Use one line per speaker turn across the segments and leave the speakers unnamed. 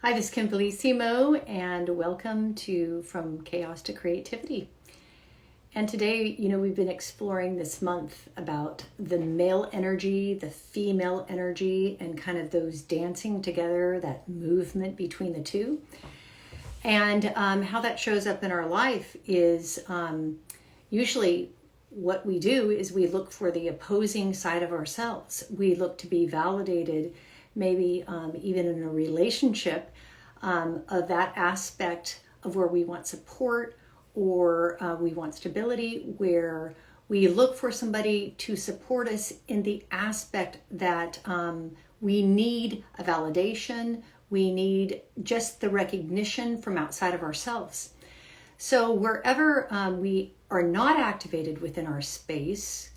Hi, this is Kim Bellissimo, and welcome to From Chaos to Creativity. And today, we've been exploring this month about the male energy, the female energy, and kind of those dancing together, that movement between the two. And how that shows up in our life is usually what we do is we look for the opposing side of ourselves. We look to be validated, maybe even in a relationship, of that aspect of where we want support or we want stability, where we look for somebody to support us in the aspect that we need a validation, we need just the recognition from outside of ourselves. So wherever we are not activated within our space,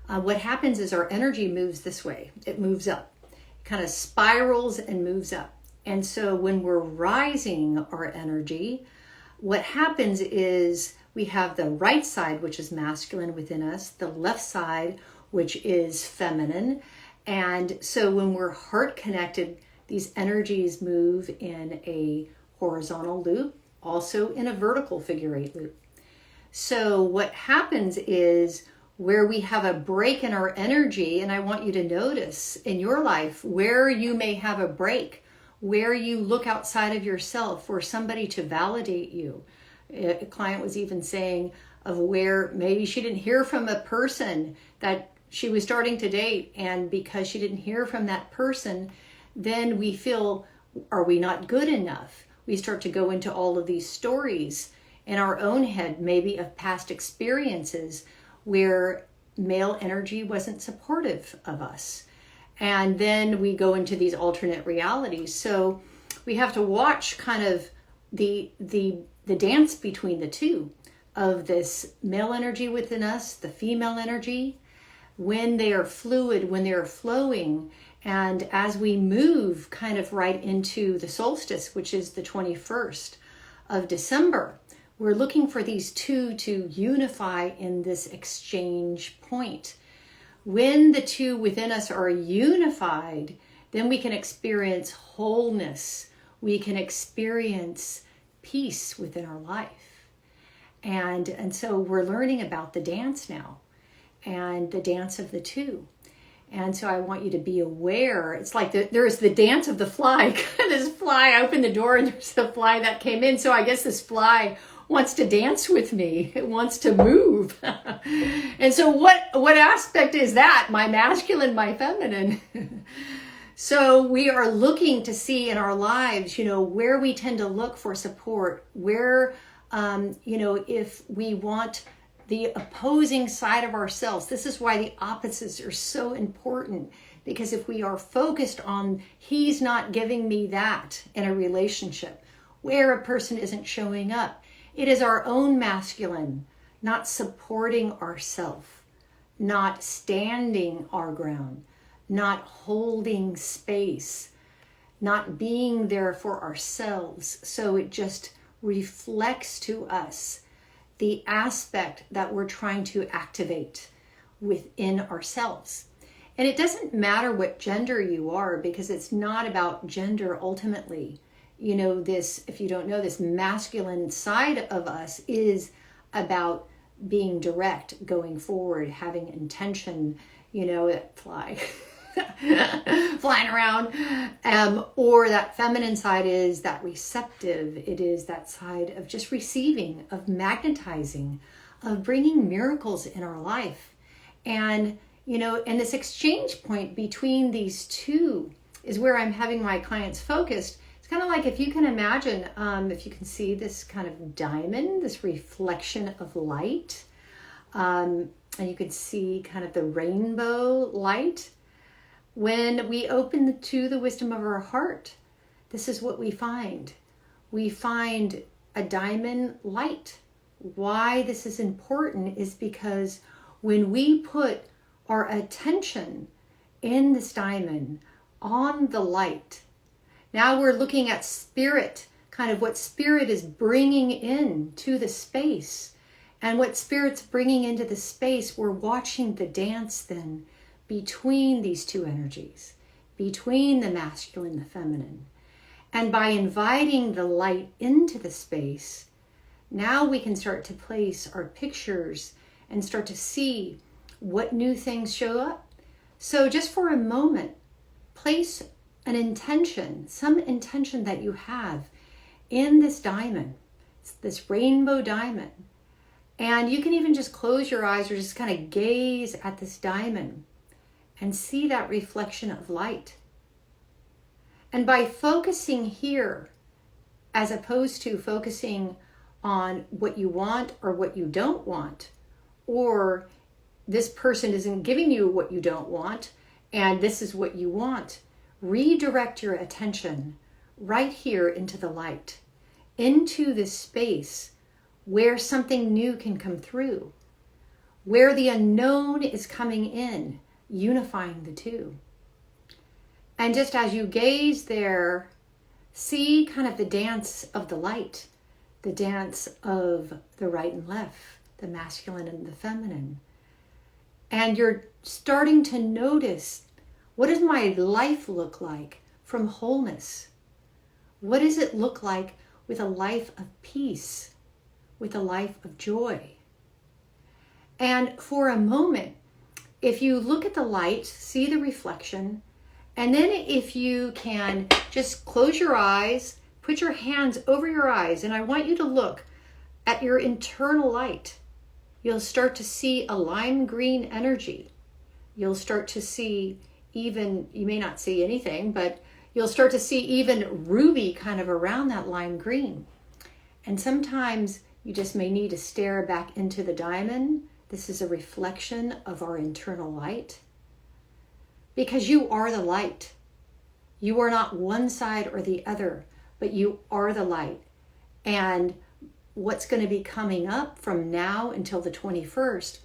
what happens is our energy moves this way. It moves up, it kind of spirals and moves up. And so when we're rising our energy, what happens is we have the right side, which is masculine within us, the left side, which is feminine. And so when we're heart connected, these energies move in a horizontal loop, also in a vertical figure eight loop. So what happens is where we have a break in our energy, and I want you to notice in your life where you may have a break, where you look outside of yourself for somebody to validate you. A client was even saying of where maybe she didn't hear from a person that she was starting to date, and because she didn't hear from that person, then we feel, are we not good enough? We start to go into all of these stories in our own head, maybe of past experiences where male energy wasn't supportive of us. And then we go into these alternate realities. So we have to watch kind of the dance between the two of this male energy within us, the female energy, when they are fluid, when they are flowing. And as we move kind of right into the solstice, which is the 21st of December, we're looking for these two to unify in this exchange point. When the two within us are unified, then we can experience wholeness. We can experience peace within our life. And so we're learning about the dance now, and the dance of the two. And so I want you to be aware. It's like there's the dance of the fly. This fly, I opened the door and there's the fly that came in. So I guess this fly wants to dance with me. It wants to move. And so what aspect is that? My masculine, my feminine? So we are looking to see in our lives, where we tend to look for support, where, if we want the opposing side of ourselves. This is why the opposites are so important, because if we are focused on he's not giving me that in a relationship, where a person isn't showing up, it is our own masculine not supporting ourselves, not standing our ground, not holding space, not being there for ourselves. So it just reflects to us the aspect that we're trying to activate within ourselves. And it doesn't matter what gender you are, because it's not about gender ultimately. If you don't know, this masculine side of us is about being direct, going forward, having intention, that fly flying around. Or that feminine side is that receptive. It is that side of just receiving, of magnetizing, of bringing miracles in our life. And, and this exchange point between these two is where I'm having my clients focused. It's kind of like, if you can imagine, if you can see this kind of diamond, this reflection of light, and you can see kind of the rainbow light. When we open to the wisdom of our heart, this is what we find. We find a diamond light. Why this is important is because when we put our attention in this diamond on the light, now we're looking at spirit, kind of what spirit is bringing in to the space. And what spirit's bringing into the space, we're watching the dance then between these two energies, between the masculine and the feminine. And by inviting the light into the space, now we can start to place our pictures and start to see what new things show up. So just for a moment, place an intention, some intention that you have in this diamond, this rainbow diamond. And you can even just close your eyes or just kind of gaze at this diamond and see that reflection of light. And by focusing here, as opposed to focusing on what you want or what you don't want, or this person isn't giving you what you don't want, and this is what you want, redirect your attention right here into the light, into this space where something new can come through, where the unknown is coming in, unifying the two. And just as you gaze there, see kind of the dance of the light, the dance of the right and left, the masculine and the feminine. And you're starting to notice, what does my life look like from wholeness? What does it look like with a life of peace, with a life of joy? And for a moment, if you look at the light, see the reflection, and then if you can just close your eyes, put your hands over your eyes, and I want you to look at your internal light. You'll start to see a lime green energy. You'll start to see even, you may not see anything, but you'll start to see even ruby kind of around that lime green. And sometimes you just may need to stare back into the diamond. This is a reflection of our internal light. Because you are the light. You are not one side or the other, but you are the light. And what's going to be coming up from now until the 21st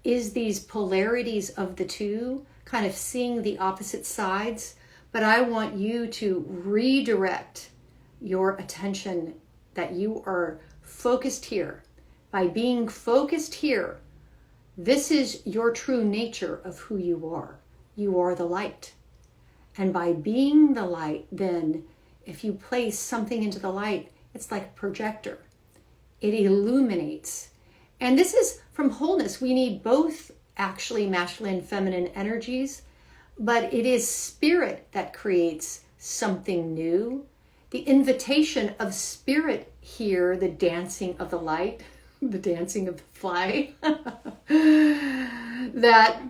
is these polarities of the two, kind of seeing the opposite sides. But I want you to redirect your attention, that you are focused here. By being focused here, this is your true nature of who you are. You are the light. And by being the light, then if you place something into the light, it's like a projector. It illuminates. And this is from wholeness. We need both actually masculine and feminine energies, but it is spirit that creates something new. The invitation of spirit here, the dancing of the light, the dancing of the fly, that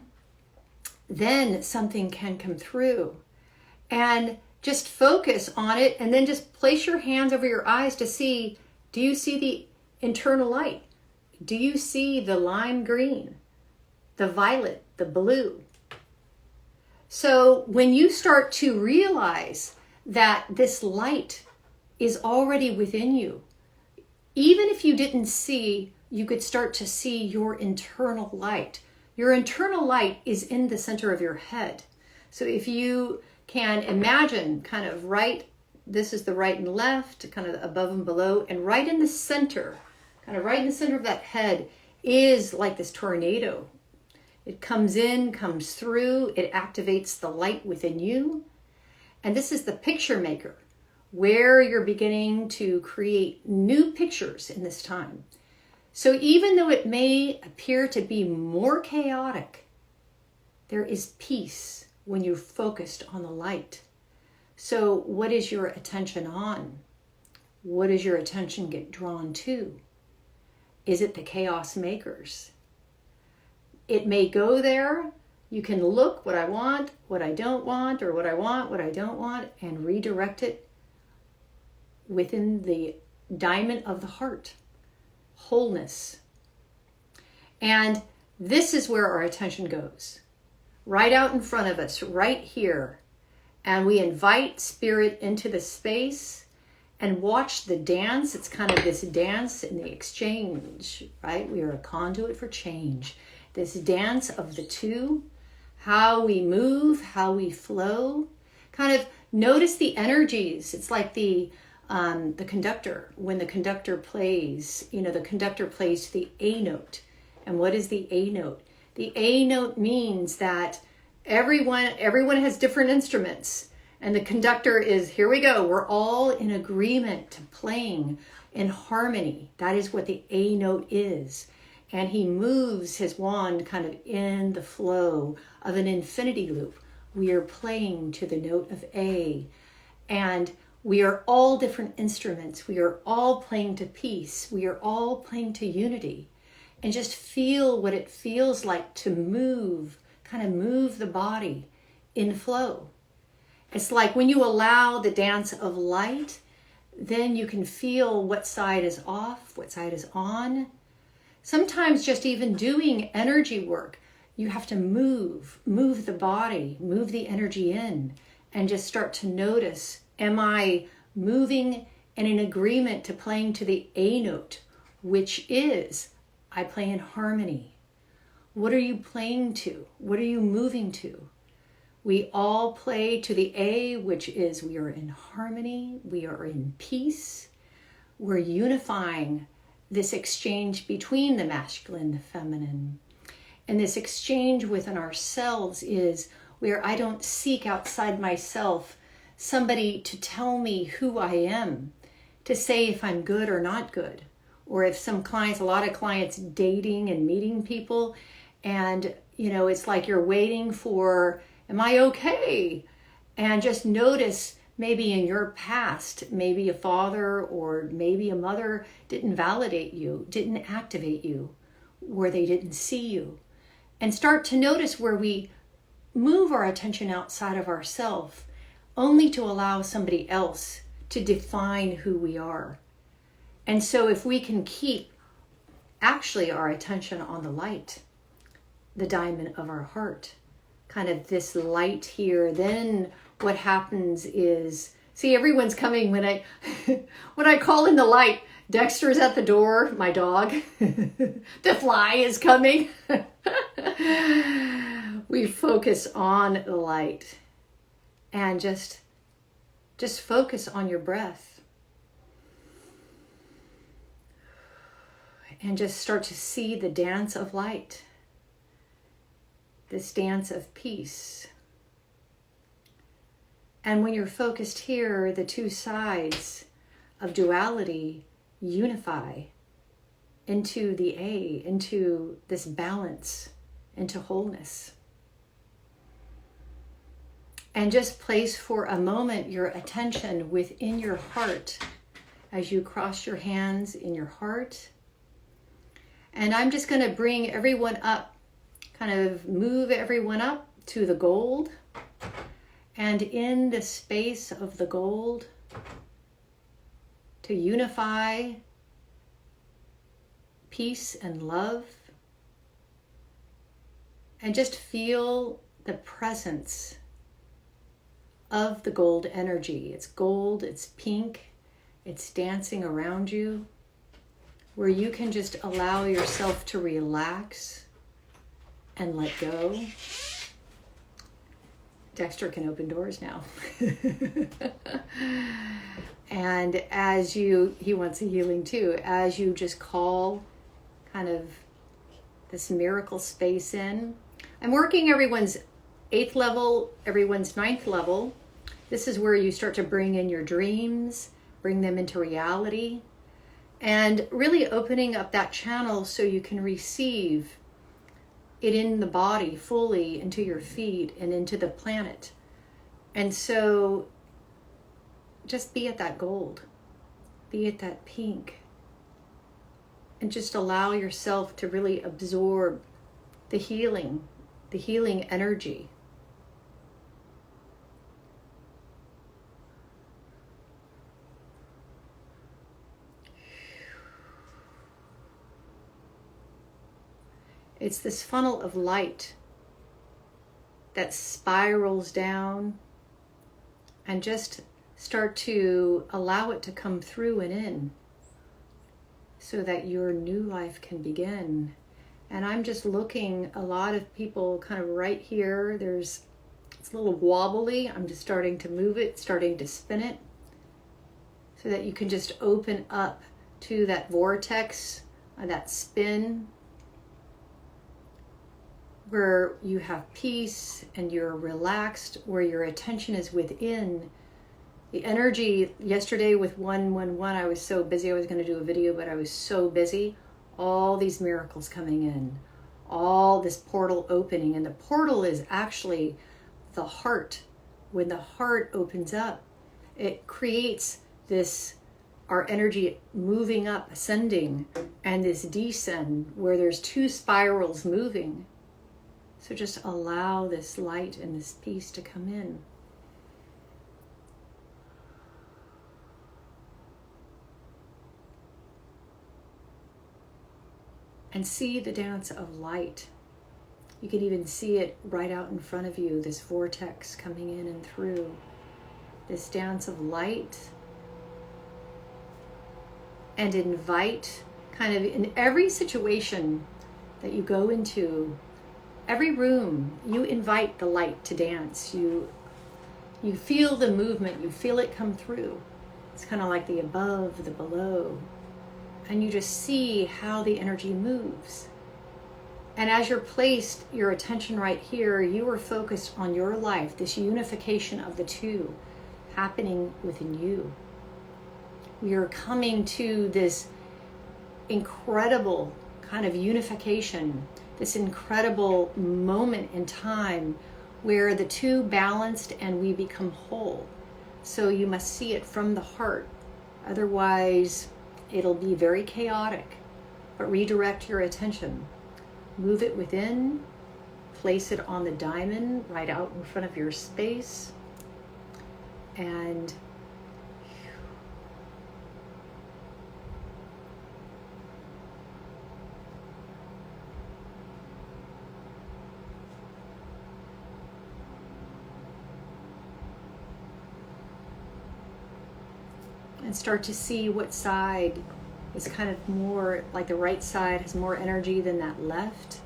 then something can come through. And just focus on it, and then just place your hands over your eyes to see, do you see the internal light? Do you see the lime green, the violet, the blue? So when you start to realize that this light is already within you, even if you didn't see, you could start to see your internal light. Your internal light is in the center of your head. So if you can imagine kind of this is the right and left, kind of above and below, and right in the center, kind of right in the center of that head is like this tornado. It comes in, comes through, it activates the light within you. And this is the picture maker, where you're beginning to create new pictures in this time. So even though it may appear to be more chaotic, there is peace when you're focused on the light. So what is your attention on? What does your attention get drawn to? Is it the chaos makers? It may go there. You can look what I want, what I don't want, or what I want, what I don't want, and redirect it within the diamond of the heart. Wholeness. And this is where our attention goes. Right out in front of us, right here. And we invite spirit into the space and watch the dance. It's kind of this dance in the exchange, right? We are a conduit for change. This dance of the two, how we move, how we flow. Kind of notice the energies. It's like the conductor. When the conductor plays, the conductor plays the A note. And what is the A note? The A note means that everyone has different instruments. And the conductor is, here we go. We're all in agreement to playing in harmony. That is what the A note is. And he moves his wand kind of in the flow of an infinity loop. We are playing to the note of A. And we are all different instruments. We are all playing to peace. We are all playing to unity. And just feel what it feels like to move, kind of move the body in flow. It's like when you allow the dance of light, then you can feel what side is off, what side is on. Sometimes just even doing energy work, you have to move the body, move the energy in, and just start to notice, am I moving and in agreement to playing to the A note, which is, I play in harmony. What are you playing to? What are you moving to? We all play to the A, which is we are in harmony, we are in peace. We're unifying this exchange between the masculine, the feminine. And this exchange within ourselves is where I don't seek outside myself somebody to tell me who I am, to say if I'm good or not good. Or if some clients, a lot of clients dating and meeting people, and it's like you're waiting for, am I okay? And just notice maybe in your past, maybe a father or maybe a mother didn't validate you, didn't activate you, or they didn't see you. And start to notice where we move our attention outside of ourselves only to allow somebody else to define who we are. And so if we can keep actually our attention on the light, the diamond of our heart, kind of this light here, then what happens is, see, everyone's coming when I call in the light. Dexter's at the door, my dog. The fly is coming. We focus on the light and just focus on your breath. And just start to see the dance of light, this dance of peace. And when you're focused here, the two sides of duality unify into the A, into this balance, into wholeness. And just place for a moment your attention within your heart as you cross your hands in your heart. And I'm just going to bring everyone up, kind of move everyone up to the gold. And in the space of the gold, to unify peace and love. And just feel the presence of the gold energy. It's gold, it's pink, it's dancing around you, where you can just allow yourself to relax and let go. Dexter can open doors now. And he wants a healing too, as you just call kind of this miracle space in. I'm working everyone's 8th level, everyone's 9th level. This is where you start to bring in your dreams, bring them into reality. And really opening up that channel so you can receive it in the body fully, into your feet and into the planet. And so just be at that gold, be at that pink, and just allow yourself to really absorb the healing energy. It's this funnel of light that spirals down, and just start to allow it to come through and in so that your new life can begin. And I'm just looking, a lot of people kind of right here, it's a little wobbly. I'm just starting to move it, starting to spin it so that you can just open up to that vortex, that spin. where you have peace and you're relaxed, where your attention is within. The energy yesterday with 111, I was so busy. I was going to do a video, but I was so busy. All these miracles coming in, all this portal opening. And the portal is actually the heart. When the heart opens up, it creates this, our energy moving up, ascending, and this descend where there's two spirals moving. So just allow this light and this peace to come in. And see the dance of light. You can even see it right out in front of you, this vortex coming in and through. This dance of light. And invite, kind of in every situation that you go into, every room, you invite the light to dance. You feel the movement, you feel it come through. It's kind of like the above, the below. And you just see how the energy moves. And as you're placed, your attention right here, you are focused on your life, this unification of the two happening within you. We are coming to this incredible kind of unification, this incredible moment in time where the two balanced and we become whole. So you must see it from the heart. Otherwise, it'll be very chaotic. But redirect your attention. Move it within. Place it on the diamond right out in front of your space. And start to see what side is kind of more, like the right side has more energy than that left.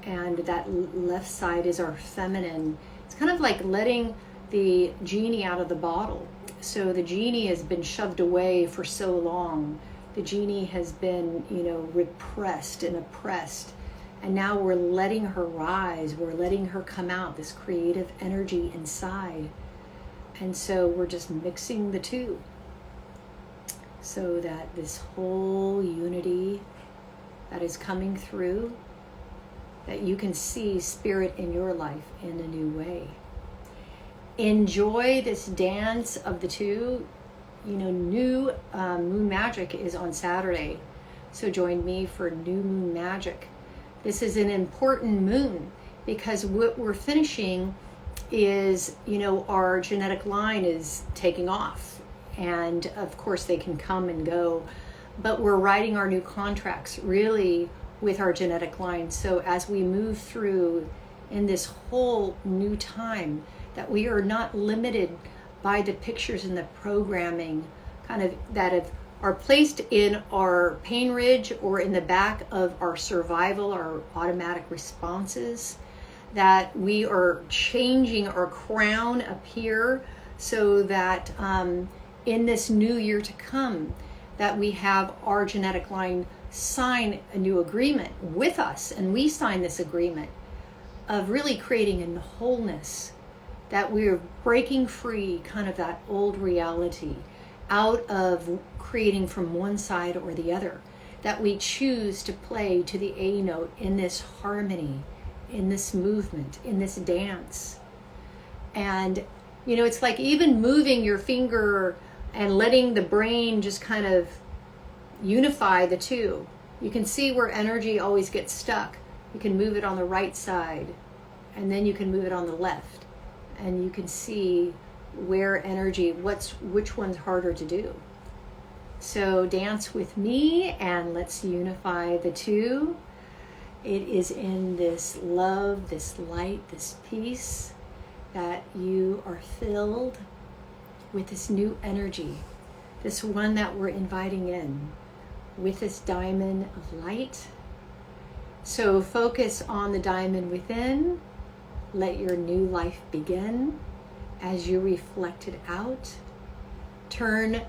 And that left side is our feminine. It's kind of like letting the genie out of the bottle. So the genie has been shoved away for so long. The genie has been, repressed and oppressed. And now we're letting her rise. We're letting her come out, this creative energy inside. And so we're just mixing the two, so that this whole unity that is coming through, that you can see spirit in your life in a new way. Enjoy this dance of the two. New moon magic is on Saturday, so join me for new moon magic. This is an important moon because what we're finishing is, our genetic line is taking off. And of course they can come and go, but we're writing our new contracts really with our genetic line. So as we move through in this whole new time, that we are not limited by the pictures and the programming kind of that are placed in our pain ridge or in the back of our survival, our automatic responses, that we are changing our crown up here so that in this new year to come, that we have our genetic line sign a new agreement with us, and we sign this agreement of really creating a wholeness, that we're breaking free kind of that old reality out of creating from one side or the other, that we choose to play to the A note in this harmony, in this movement, in this dance. And it's like even moving your finger and letting the brain just kind of unify the two. You can see where energy always gets stuck. You can move it on the right side, and then you can move it on the left. And you can see where energy, which one's harder to do. So dance with me and let's unify the two. It is in this love, this light, this peace that you are filled with this new energy, this one that we're inviting in with this diamond of light. So focus on the diamond within. Let your new life begin as you reflect it out. Turn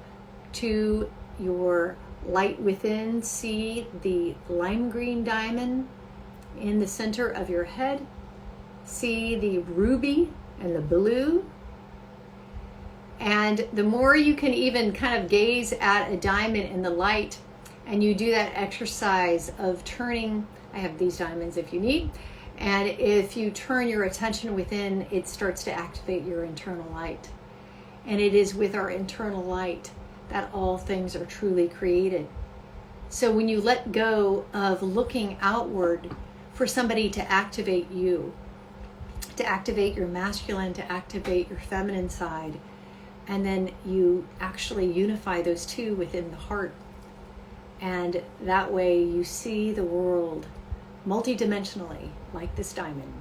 to your light within. See the lime green diamond in the center of your head. See the ruby and the blue. And the more you can even kind of gaze at a diamond in the light, and you do that exercise of turning, I have these diamonds if you need, and if you turn your attention within, it starts to activate your internal light. And it is with our internal light that all things are truly created. So when you let go of looking outward for somebody to activate you, to activate your masculine, to activate your feminine side, and then you actually unify those two within the heart. And that way you see the world multidimensionally, like this diamond.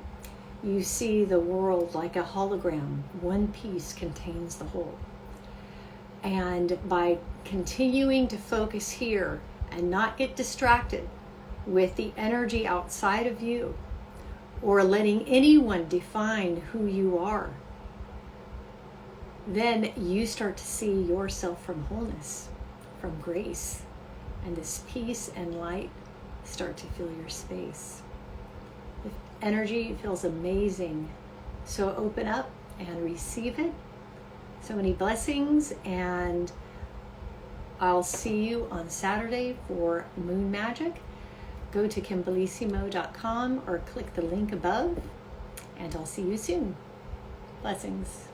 You see the world like a hologram. One piece contains the whole. And by continuing to focus here and not get distracted with the energy outside of you, or letting anyone define who you are, then you start to see yourself from wholeness, from grace, and this peace and light start to fill your space. The energy feels amazing, so open up and receive it. So many blessings, and I'll see you on Saturday for Moon Magic. Go to kimberlysimo.com or click the link above, and I'll see you soon. Blessings.